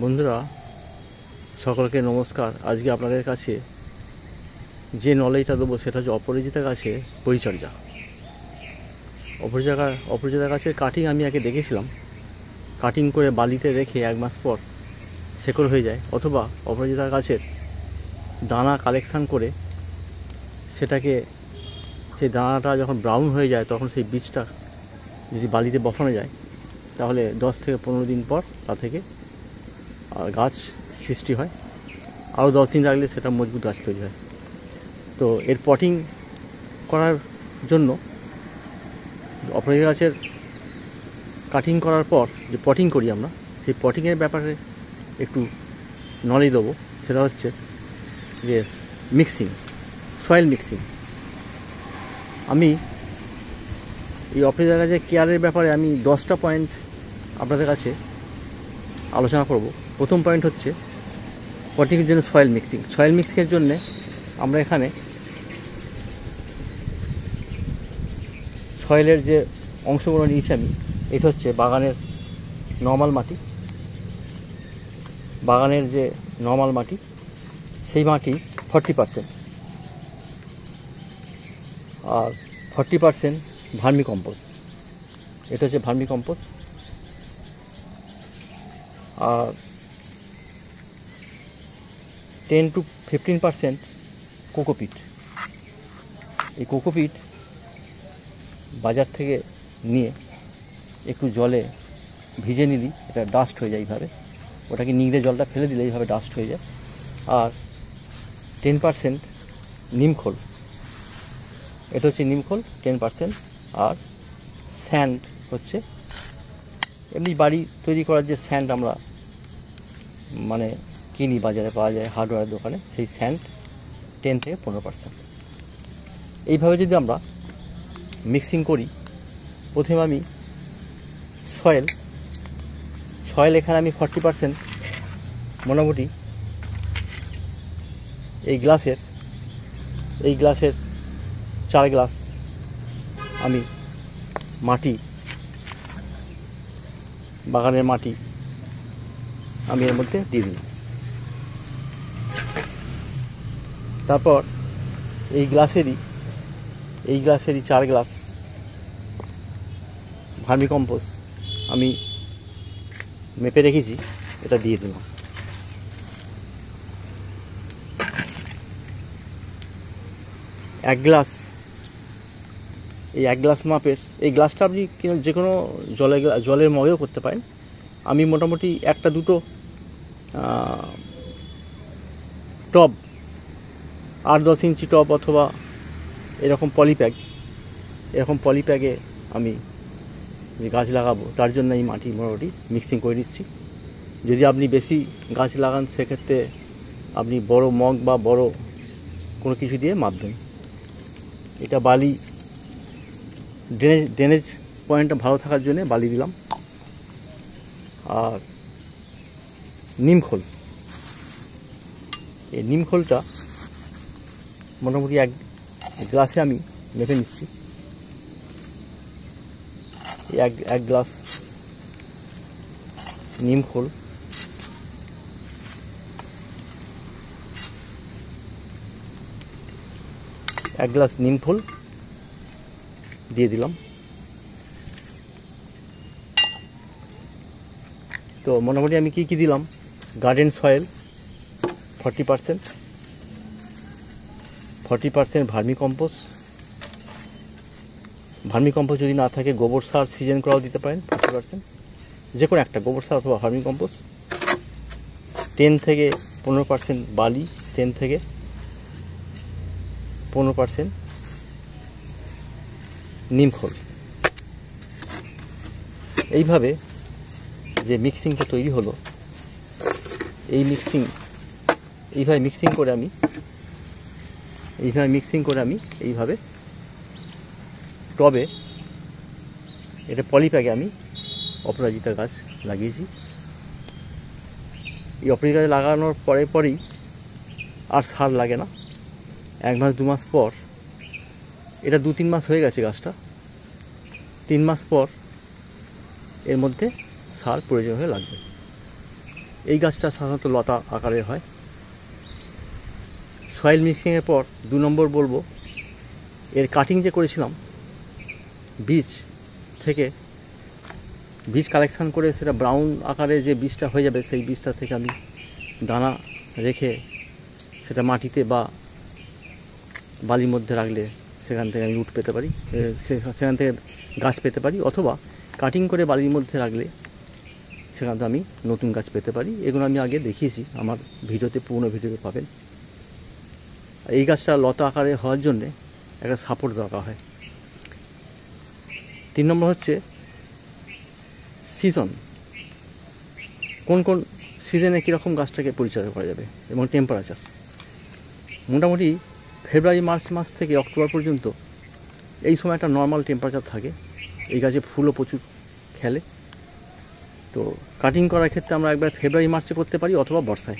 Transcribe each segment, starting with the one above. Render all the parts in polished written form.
বন্ধুরা সকলকে নমস্কার। আজকে আপনাদের কাছে যে নলেজটা দেবো সেটা হচ্ছে অপরাজিতা গাছের পরিচর্যা। অপরাজিতা গাছের কাটিং আমি আগে দেখেছিলাম, কাটিং করে বালিতে রেখে 1 মাস পর শেকড় হয়ে যায়, অথবা অপরাজিতা গাছের দানা কালেকশান করে সেটাকে সেই দানাটা যখন ব্রাউন হয়ে যায় তখন সেই বীজটা যদি বালিতে বসানো যায় তাহলে 10 থেকে 15 দিন পর তা থেকে গাছ সৃষ্টি হয়। আরও 10 দিন রাখলে সেটা মজবুত গাছ তৈরি হয়। তো এর পটিং করার জন্য অপরাজিতা গাছের কাটিং করার পর যে পটিং করি আমরা, সেই পটিংয়ের ব্যাপারে একটু নলেজ দেবো। সেটা হচ্ছে যে মিক্সিং, সয়েল মিক্সিং। আমি এই অপরাজিতা গাছের কেয়ারের ব্যাপারে আমি 10টা পয়েন্ট আপনাদের কাছে আলোচনা করব। প্রথম পয়েন্ট হচ্ছে পটিংয়ের জন্য সয়েল মিক্সিং। সয়েল মিক্সিংয়ের জন্য আমরা এখানে সয়েলের যে অংশগুলো নিয়েছি আমি, এটা হচ্ছে বাগানের নর্মাল মাটি। বাগানের যে নর্মাল মাটি, সেই মাটি 40%, আর 40% ভার্মি কম্পোস্ট। এটা হচ্ছে ভার্মি কম্পোস্ট। আর 10 to 15% কোকোপিট। এই কোকোপিট বাজার থেকে নিয়ে একটু জলে ভিজে নিলি, এটা ডাস্ট হয়ে যায় এইভাবে, ওটাকে নিংড়ে জলটা ফেলে দিলে এইভাবে ডাস্ট হয়ে যায়। আর 10% নিমখোল, এটা হচ্ছে নিমখোল 10%। আর স্যান্ড হচ্ছে এমনি বাড়ি তৈরি করার যে স্যান্ড আমরা মানে কিনি, বাজারে পাওয়া যায় হার্ডওয়্যারের দোকানে, সেই স্যান্ড 10 থেকে 15%। এইভাবে যদি আমরা মিক্সিং করি, প্রথমে আমি সয়েল এখানে আমি 40% মোটামুটি এই গ্লাসের 4 গ্লাস আমি মাটি, বাগানের মাটি আমি এর মধ্যে দিয়ে দিই। তারপর এই গ্লাসেরই 4 গ্লাস ভার্মি কম্পোস্ট আমি মেপে রেখেছি, এটা দিয়ে দিলাম। এক গ্লাস মাপের এই গ্লাসটা আপনি যে কোনো জলের মগেও করতে পারেন। আমি মোটামুটি 1-2 টব, 8-10 ইঞ্চি টব অথবা এরকম পলিপ্যাগে আমি যে গাছ লাগাবো তার জন্য এই মাটি মোটামুটি মিক্সিং করে নিচ্ছি। যদি আপনি বেশি গাছ লাগান সেক্ষেত্রে আপনি বড় মগ বা বড় কোনো কিছু দিয়ে মাপবেন। এটা বালি ড্রেনেজ পয়েন্টটা ভালো থাকার জন্য বালি দিলাম। আর নিমখোল, এই নিমখোলটা মোটামুটি 1 গ্লাসে আমি মেপে নিচ্ছি। এক গ্লাস নিমখোল, দিয়ে দিলাম। তো মোটামুটি আমি কি দিলাম, গার্ডেন সয়েল 40%, ভার্মি কম্পোস্ট যদি না থাকে গোবর সার সিজন করাও দিতে পারেন 40%, যে কোনো একটা গোবর সার অথবা ভার্মি কম্পোস্ট। 10 থেকে 15% বালি, 10 থেকে 15% নিমখোল। এইভাবে যে মিক্সিংটা তৈরি হলো, এইভাবে মিক্সিং করে আমি এইভাবে টবে, এটা পলিপ্যাকে আমি অপরাজিতা গাছ লাগিয়েছি। এই অপরাজিতা গাছ লাগানোর পরেই আর সার লাগে না। 1 মাস 2 মাস পর, এটা 2-3 মাস হয়ে গেছে গাছটা, 3 মাস পর এর মধ্যে সার প্রয়োজন হয়ে লাগবে। এই গাছটা সাধারণত লতা আকারের হয়। সয়েল মিক্সিংয়ের পর 2 নম্বর বলবো, এর কাটিং যে করেছিলাম বীজ থেকে, বীজ কালেকশান করে সেটা ব্রাউন আকারে যে বীজটা হয়ে যাবে, সেই বীজটা থেকে আমি দানা রেখে সেটা মাটিতে বা বালির মধ্যে রাখলে সেখান থেকে আমি রুট পেতে পারি, সেখান থেকে গাছ পেতে পারি, অথবা কাটিং করে বালির মধ্যে রাখলে সেখান থেকে আমি নতুন গাছ পেতে পারি। এগুলো আমি আগে দেখিয়েছি আমার ভিডিওতে, পুরনো ভিডিওতে পাবেন। এই গাছটা লতা আকারে হওয়ার জন্যে একটা সাপোর্ট দরকার হয়। 3 নম্বর হচ্ছে সিজন, কোন কোন সিজনে কীরকম গাছটাকে পরিচর্যা করা যাবে এবং টেম্পারেচার। মোটামুটি ফেব্রুয়ারি মার্চ মাস থেকে অক্টোবর পর্যন্ত এই সময় একটা নর্মাল টেম্পারেচার থাকে। এই গাছে ফুলও প্রচুর খেলে। তো কাটিং করার ক্ষেত্রে আমরা একবার ফেব্রুয়ারি মার্চে করতে পারি অথবা বর্ষায়।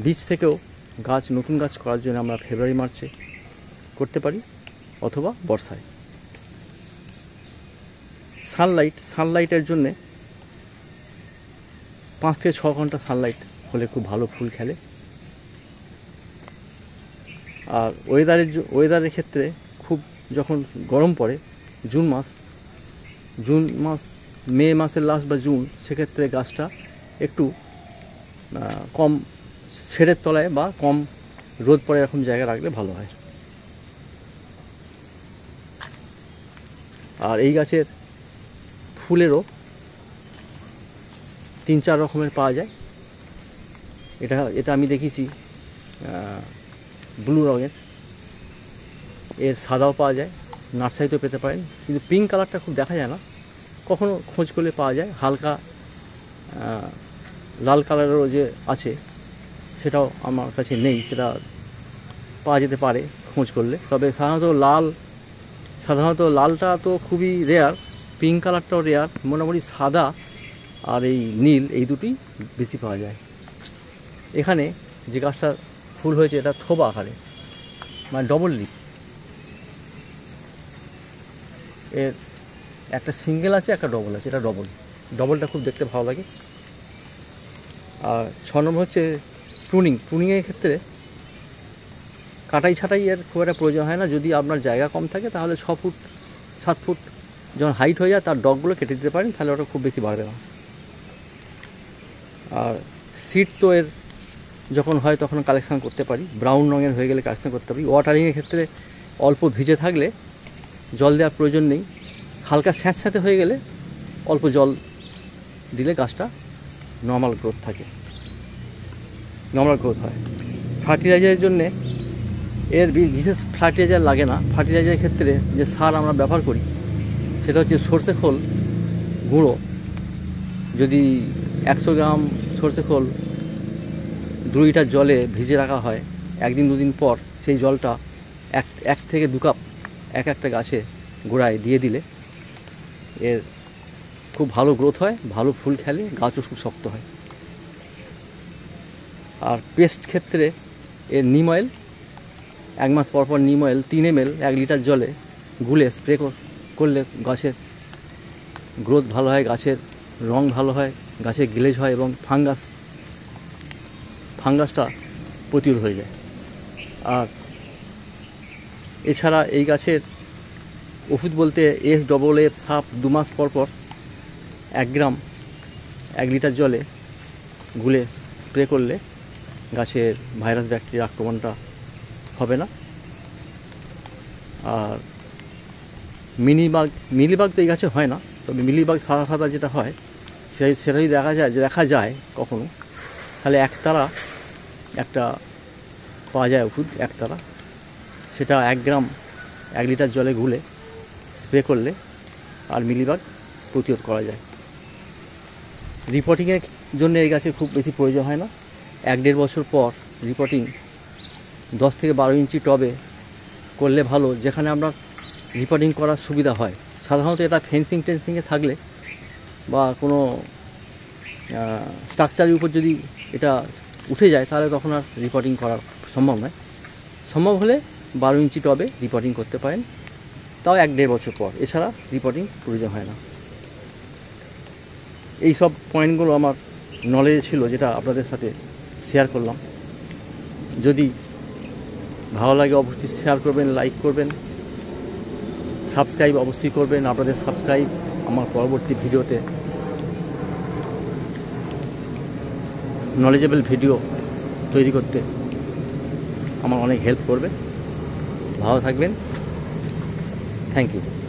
বীজ থেকেও গাছ, নতুন গাছ করার জন্য আমরা ফেব্রুয়ারি মার্চে করতে পারি অথবা বর্ষায়। সানলাইটের জন্যে 5 থেকে 6 ঘন্টা সানলাইট হলে খুব ভালো ফুল খেলে। আর ওয়েদারের ক্ষেত্রে খুব যখন গরম পড়ে, জুন মাস, মে মাসের লাস্ট বা জুন, সেক্ষেত্রে গাছটা একটু কম শেডের তলায় বা কম রোদ পড়ে এরকম জায়গায় রাখলে ভালো হয়। আর এই গাছের ফুলেরও 3-4 রকমের পাওয়া যায়। এটা আমি দেখেছি ব্লু রঙের, এর সাদাও পাওয়া যায়, নার্সারিতেও পেতে পারেন, কিন্তু পিঙ্ক কালারটা খুব দেখা যায় না, কখনো খোঁজ করলে পাওয়া যায়। হালকা লাল কালারেরও যে আছে সেটাও আমার কাছে নেই, সেটা পাওয়া যেতে পারে খোঁজ করলে। তবে সাধারণত লালটা তো খুবই রেয়ার, পিঙ্ক কালারটাও রেয়ার, মোটামুটি সাদা আর এই নীল, এই দুটি বেশি পাওয়া যায়। এখানে যে গাছটা ফুল হয়েছে এটা থোবা আকারে, মানে ডবল লিফ। এর একটা সিঙ্গেল আছে, একটা ডবল আছে, এটা ডবলটা খুব দেখতে ভালো লাগে। আর 6 নম্বর হচ্ছে প্রুনিংয়ের ক্ষেত্রে কাটাই ছাটাই এর খুব একটা প্রয়োজন হয় না। যদি আপনার জায়গা কম থাকে তাহলে 6 ফুট 7 ফুট যখন হাইট হয়ে যায় তার ডগগুলো কেটে দিতে পারেন, তাহলে ওটা খুব বেশি বাড়বে না। আর সিড তো এর যখন হয় তখন কালেকশান করতে পারি, ব্রাউন রঙের হয়ে গেলে কালেকশান করতে পারি। ওয়াটারিংয়ের ক্ষেত্রে অল্প ভিজে থাকলে জল দেওয়ার প্রয়োজন নেই, হালকা স্যাঁতস্যাঁতে হয়ে গেলে অল্প জল দিলে গাছটা নর্মাল গ্রোথ হয়। ফার্টিলাইজারের জন্যে এর বিশেষ ফার্টিলাইজার লাগে না। ফার্টিলাইজারের ক্ষেত্রে যে সার আমরা ব্যবহার করি সেটা হচ্ছে সরষে খোল গুঁড়ো। যদি 100 গ্রাম সরষে খোল 2 লিটার জলে ভিজে রাখা হয়, 1 দিন 2 দিন পর সেই জলটা 1 থেকে 2 কাপ একটা গাছে গোড়ায় দিয়ে দিলে এর খুব ভালো গ্রোথ হয়, ভালো ফুল খেলে, গাছও খুব শক্ত হয়। আর পেস্ট ক্ষেত্রে এর নিম অয়েল 1 মাস পর নিম অয়েল 3 ml 1 লিটার জলে গুলে স্প্রে করলে গাছের গ্রোথ ভালো হয়, গাছের রং ভালো হয়, গাছের গ্লেজ হয় এবং ফাঙ্গাসটা প্রতিরোধ হয়ে যায়। আর এছাড়া এই গাছের ওষুধ বলতে SAA সাপ 2 মাস পর 1 গ্রাম 1 লিটার জলে গুলে স্প্রে করলে গাছের ভাইরাস ব্যাকটেরিয়া আক্রমণটা হবে না। আর মিলিবাগ তো এই গাছে হয় না, তবে মিলিবাগ সাদা যেটা হয় সেটা যদি দেখা যায় কখনো, তাহলে একতারা একটা পাওয়া যায় ওষুধ, একতারা, সেটা 1 গ্রাম 1 লিটার জলে গুলে স্প্রে করলে আর মিলিবাগ প্রতিরোধ করা যায়। রিপোর্টিংয়ের জন্য এই গাছের খুব বেশি প্রয়োজন হয় না। 1-1.5 বছর পর রিপোর্টিং 10 থেকে 12 ইঞ্চি টবে করলে ভালো, যেখানে আপনার রিপোর্টিং করার সুবিধা হয়। সাধারণত এটা ফেন্সিংয়ে থাকলে বা কোনো স্ট্রাকচারের উপর যদি এটা উঠে যায় তাহলে তখন আর রিপোর্টিং করা সম্ভব নয়। সম্ভব হলে 12 ইঞ্চি টবে রিপোর্টিং করতে পারেন, তাও 1-1.5 বছর পর, এছাড়া রিপোর্টিং প্রয়োজন হয় না। এই সব পয়েন্টগুলো আমার নলেজ ছিল যেটা আপনাদের সাথে শেয়ার করলাম। যদি ভালো লাগে অবশ্যই শেয়ার করবেন, লাইক করবেন, সাবস্ক্রাইব অবশ্যই করবেন। আপনাদের সাবস্ক্রাইব আমার পরবর্তী ভিডিওতে নলেজেবল ভিডিও তৈরি করতে আমার অনেক হেল্প করবে। ভালো থাকবেন। Thank you.